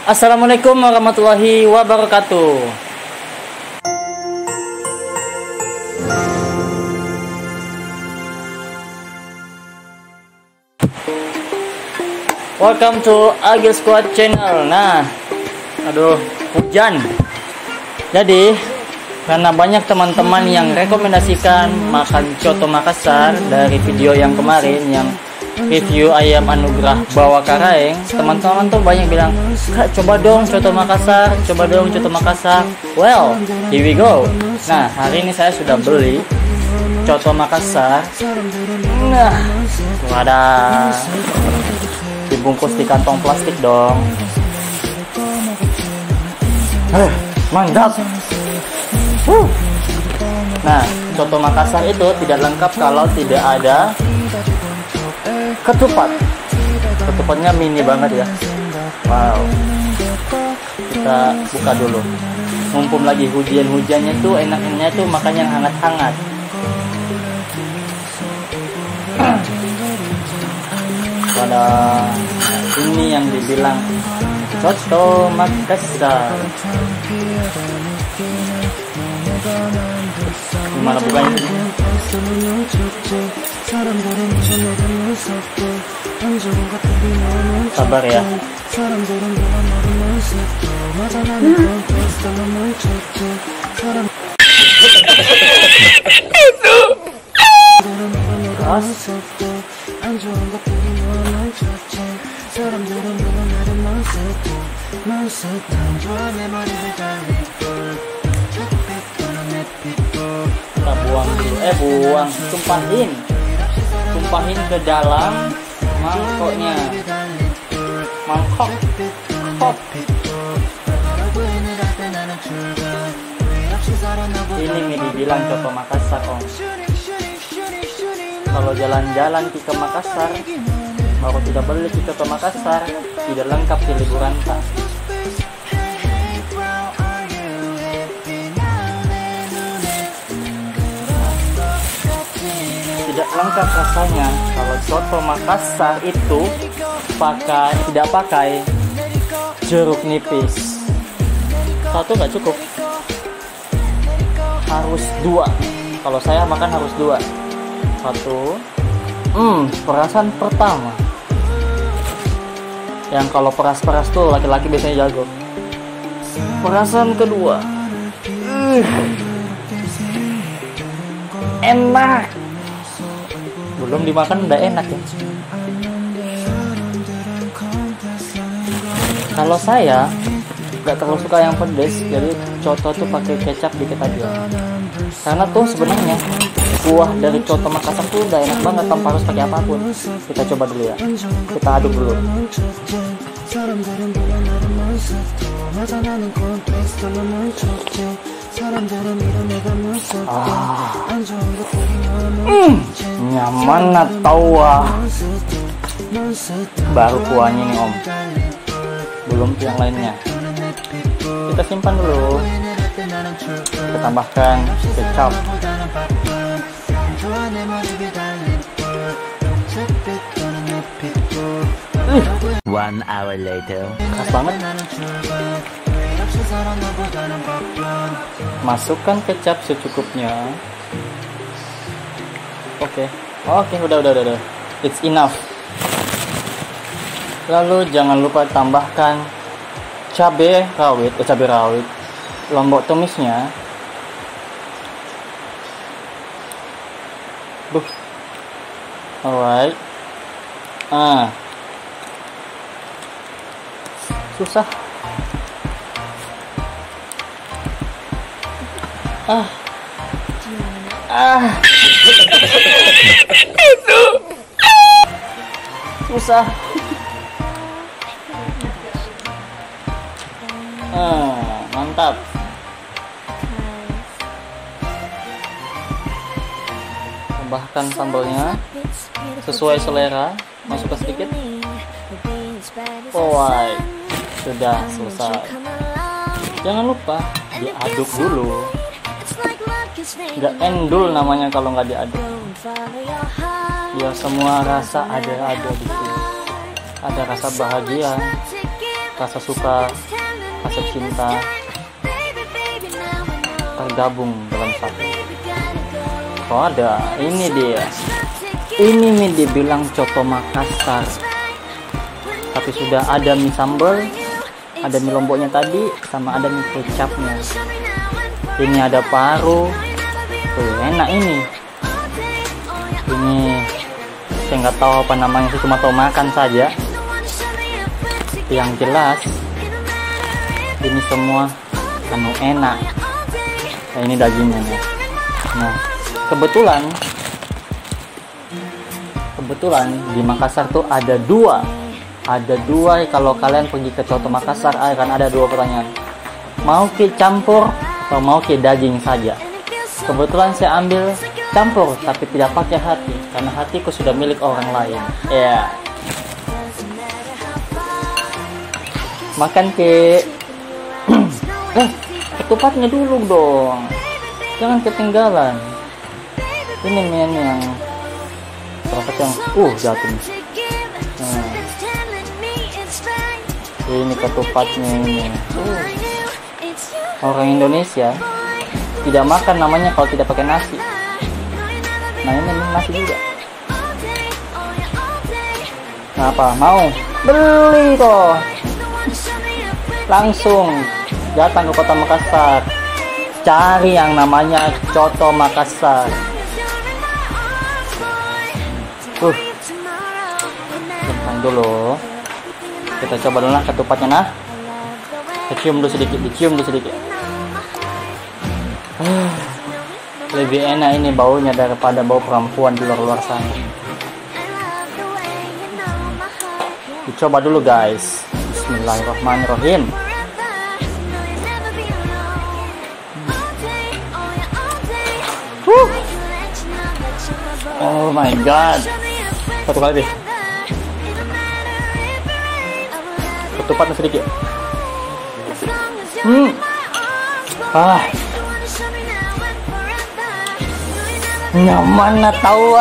Assalamualaikum warahmatullahi wabarakatuh. Welcome to Agil Squad channel. Nah, aduh, hujan. Jadi, karena banyak teman-teman yang rekomendasikan makan coto Makassar dari video yang kemarin yang review ayam anugerah bawa karaeng, teman-teman tuh banyak bilang, "Kak, coba dong coto Makassar, coba dong coto Makassar." Well, here we go. Nah, hari ini saya sudah beli coto Makassar. Nah, ada dibungkus di kantong plastik dong. Mantap. Nah, coto Makassar itu tidak lengkap kalau tidak ada ketupat. Ketupatnya mini banget ya. Wow. Kita buka dulu. Mumpung lagi hujan-hujannya tuh enaknya tuh makan yang hangat-hangat. Pada ini yang dibilang coto Makassar. Gimana bukanya? Sabar ya. Kita buang dulu, tumpahin ke dalam mangkoknya. Mangkok. Ini dibilang coto Makassar, Om. Kalau jalan-jalan ke Makassar, baru tidak beli coto Makassar, tidak lengkap di liburan tak. Tidak lengkap rasanya kalau coto Makassar itu tidak pakai jeruk nipis. Satu nggak cukup, harus dua. Kalau saya makan harus dua. Satu, perasan pertama. Yang kalau peras-peras tuh laki-laki biasanya jago. Perasan kedua, enak. Belum dimakan udah enak ya. Kalau saya nggak terlalu suka yang pedes, jadi coto tuh pakai kecap dikit aja. Karena tuh sebenarnya kuah dari coto Makassar tuh udah enak banget tanpa harus pakai apapun. Kita coba dulu ya. Kita aduk dulu. Nyaman atau baru kuahnya nih, Om. Belum yang lainnya. Kita simpan dulu. Kita tambahkan kecap. One hour later. Khas banget. Masukkan kecap secukupnya. Oke, udah. It's enough. Lalu jangan lupa tambahkan cabai rawit, lombok tumisnya. Alright. Susah. Susah. Mantap. Tambahkan sambalnya sesuai selera, masukkan sedikit. Sudah selesai. Jangan lupa diaduk dulu. Nggak endul namanya kalau nggak diaduk. Biar semua rasa ada di sini. Ada rasa bahagia, rasa suka, rasa cinta tergabung dalam satu. Oh ada, ini dia. Ini mie dibilang coto Makassar. Tapi sudah ada mie sambal, ada mie lomboknya tadi, sama ada mie kecapnya. Ini ada paru. Enak ini. Ini saya nggak tahu apa namanya, saya cuma tahu makan saja. Yang jelas ini semua enak. Nah, ini dagingnya ya. Nah, kebetulan di Makassar tuh ada dua kalau kalian pergi ke coto Makassar akan ada dua pertanyaan, mau ke campur atau mau ke daging saja. Kebetulan saya ambil campur tapi tidak pakai hati karena hatiku sudah milik orang lain ya. Makan ke ketupatnya dulu dong, jangan ketinggalan. Ini mie yang yang jatuh. Nah, ini ketupatnya ini. Orang Indonesia tidak makan namanya kalau tidak pakai nasi. Nah ini nasi juga. Nah, apa mau beli toh? Langsung datang ke kota Makassar, cari yang namanya coto Makassar. Simpan dulu. Kita coba dulu lah ketupatnya nah. Dicium dulu sedikit. Lebih enak ini baunya daripada bau perempuan di luar sana. Dicoba dulu guys. Bismillahirrahmanirrahim. Oh my god. Satu kali deh. Ketupatnya sedikit. Nyaman tahu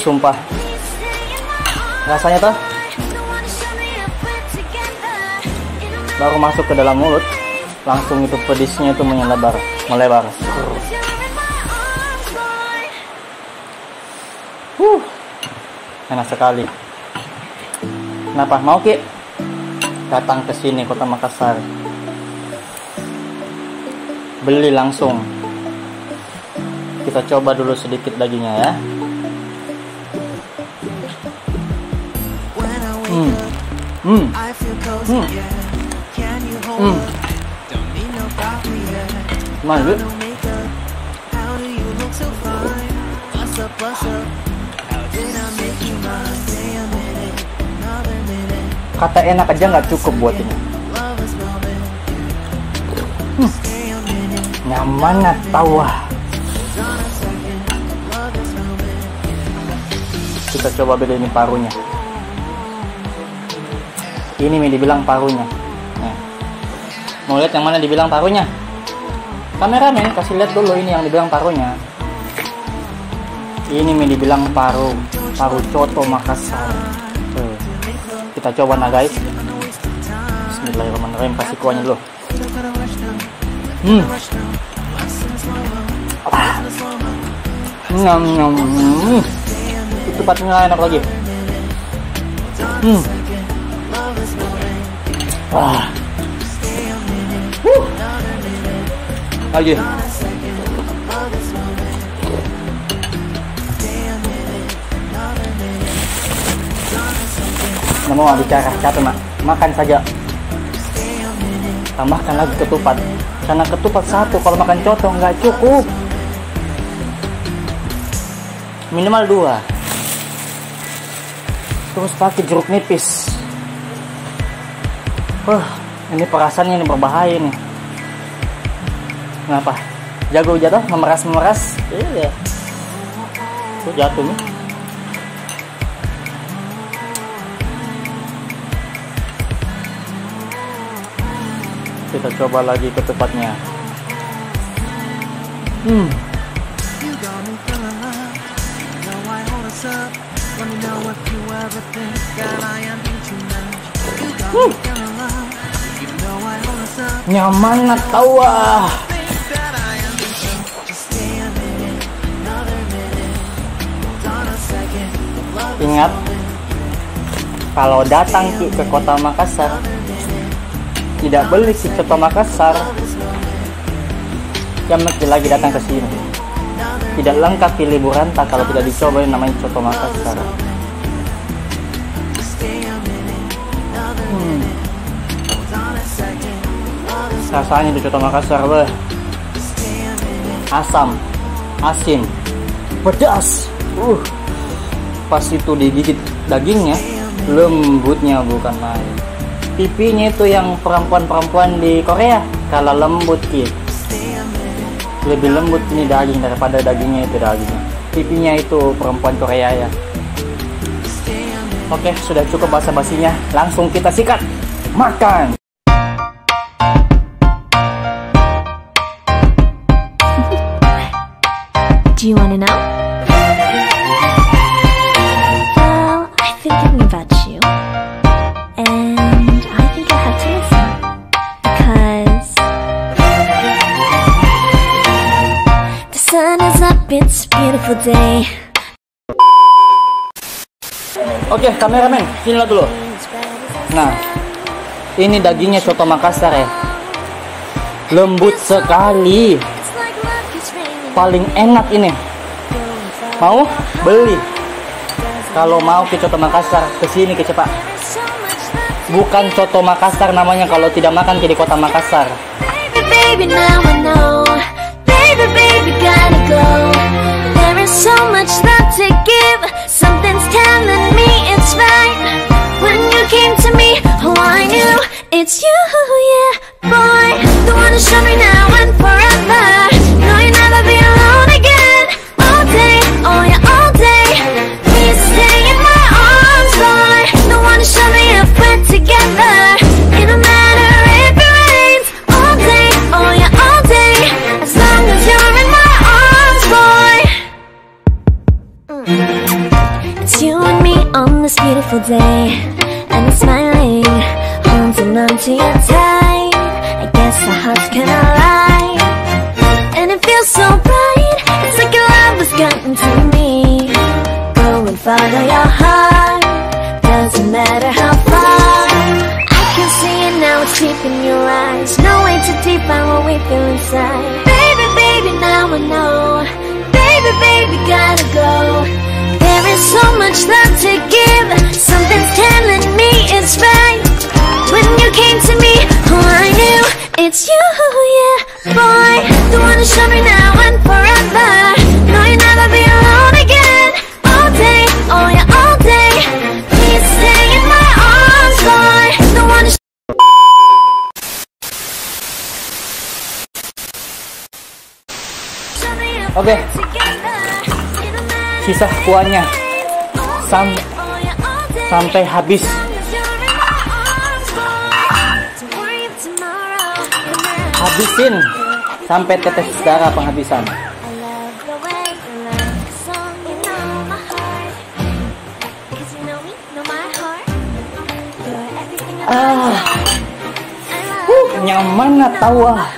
sumpah. Rasanya tuh baru masuk ke dalam mulut, langsung itu pedisnya itu melebar. Enak sekali. Kenapa mau Ki datang ke sini kota Makassar, beli langsung. Kita coba dulu sedikit dagingnya ya. Mantap. Kata enak aja nggak cukup buat ini. Nyaman tahu. Kita coba beda ini parunya. Ini nih dibilang parunya. Nah, mau lihat yang mana dibilang parunya? Kameramen kasih lihat dulu ini yang dibilang parunya. Ini nih dibilang paru coto Makassar. Kita coba nah guys. Bismillahirrahmanirrahim, kasih kuahnya dulu. Ketupatnya enak lagi. Lagi. Nggak mau bicara satu makan saja. Tambahkan lagi ketupat. Karena ketupat satu kalau makan coto nggak cukup. Minimal 2. Terus pakai jeruk nipis. Ini perasannya ini berbahaya nih. Kenapa? Jago jatuh memeras. Iya. Tuh jatuh nih. Kita coba lagi ketupatnya. Nyaman na tawa. Ingat, kalau datang ke kota Makassar, tidak beli si coto Makassar, yang lagi datang ke sini. Tidak lengkap di liburan tak kalau tidak dicoba yang namanya coto Makassar. Rasanya di coto Makassar, weh. Asam, asin, pedas. Pas itu digigit dagingnya, lembutnya bukan main. Pipinya itu yang perempuan-perempuan di Korea, kalau lembut gitu. Lebih lembut ini daging daripada dagingnya itu dagingnya. Pipinya itu perempuan Korea ya. Oke, sudah cukup basa-basinya. Langsung kita sikat. Makan. Do you wanna know? Well, I've been thinking about you, and I think I have to listen, because the sun is up, it's a beautiful day. Oke, kameramen, sini dulu. Nah, ini dagingnya coto Makassar ya. Lembut sekali. Paling enak ini. Mau beli? Kalau mau ke coto Makassar, kesini ke Cepak. Bukan coto Makassar namanya kalau tidak makan di kota Makassar. Baby, now I know. Baby, baby, gotta go. There is so much love to give. Something's telling me it's right. When you came to me, oh, I knew it's you, yeah, boy. The one to show me now and forever. No, you'll never be alone again. All day, oh yeah, all day. Please stay in my arms, boy. The one to show me if we're together. It don't matter if it rains. All day, oh yeah, all day. As long as you're in my arms, boy. It's you and me on this beautiful day, and it's smiling, holding on to you tight. I guess our hearts can align, and it feels so bright. It's like your love has gotten to me. Go and follow your heart, doesn't matter how far. I can see it now, it's deep in your eyes. No way to define what we feel inside. Baby, baby, now I know. Baby, baby, gotta go. There is so much love to give. Something's telling me it's right. When you came to me, oh, I knew it's you, yeah, boy. The one to show me now and forever. No, you'll never be alone again. All day, oh yeah, all day. Please stay in my arms, boy. The one to show me if Oke. we're together. It'll matter Sisa kuahnya sampai habis. Habisin sampai tetes darah penghabisan. Nyaman na tawa.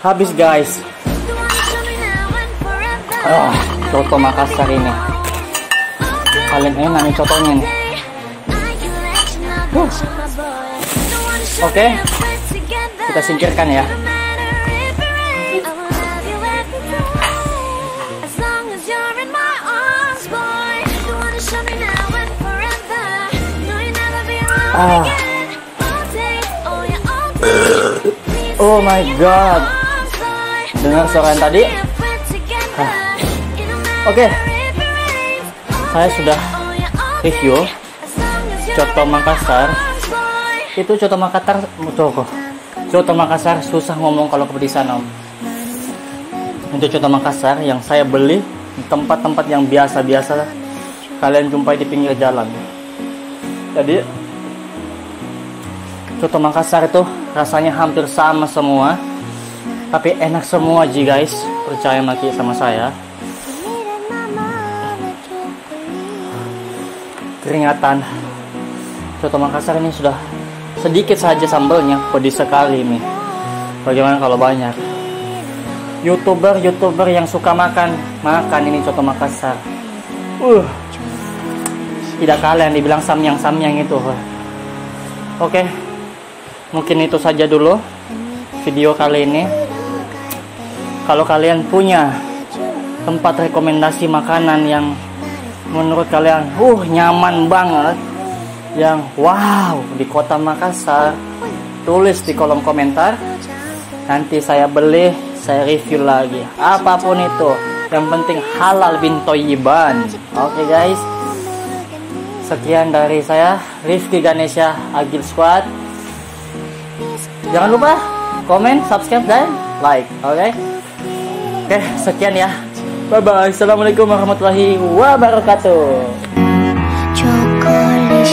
Habis guys. Coto Makassar ini paling enak nih cotonya nih. Oke, kita singkirkan ya. Oh my god, dengar suara yang tadi? Oke, saya sudah review coto Makassar. Itu coto Makassar susah ngomong kalau di sana. Untuk coto Makassar yang saya beli di tempat-tempat yang biasa-biasa kalian jumpai di pinggir jalan. Jadi coto Makassar itu rasanya hampir sama semua, tapi enak semua guys, percaya sama saya. Keringatan. Coto Makassar ini sudah sedikit saja sambalnya, pedis sekali nih. Bagaimana kalau banyak? YouTuber yang suka makan ini coto Makassar. Tidak kalah yang dibilang samyang itu. Oke, mungkin itu saja dulu video kali ini. Kalau kalian punya tempat rekomendasi makanan yang menurut kalian nyaman banget, yang wow di kota Makassar, tulis di kolom komentar. Nanti saya beli, saya review lagi. Apapun itu, yang penting halal bin Thoyiban. Oke guys, sekian dari saya, Rifki Ganesha Agil Squad. Jangan lupa komen, subscribe, dan like. Oke, sekian ya. Bye bye. Assalamualaikum warahmatullahi wabarakatuh. Chocolate,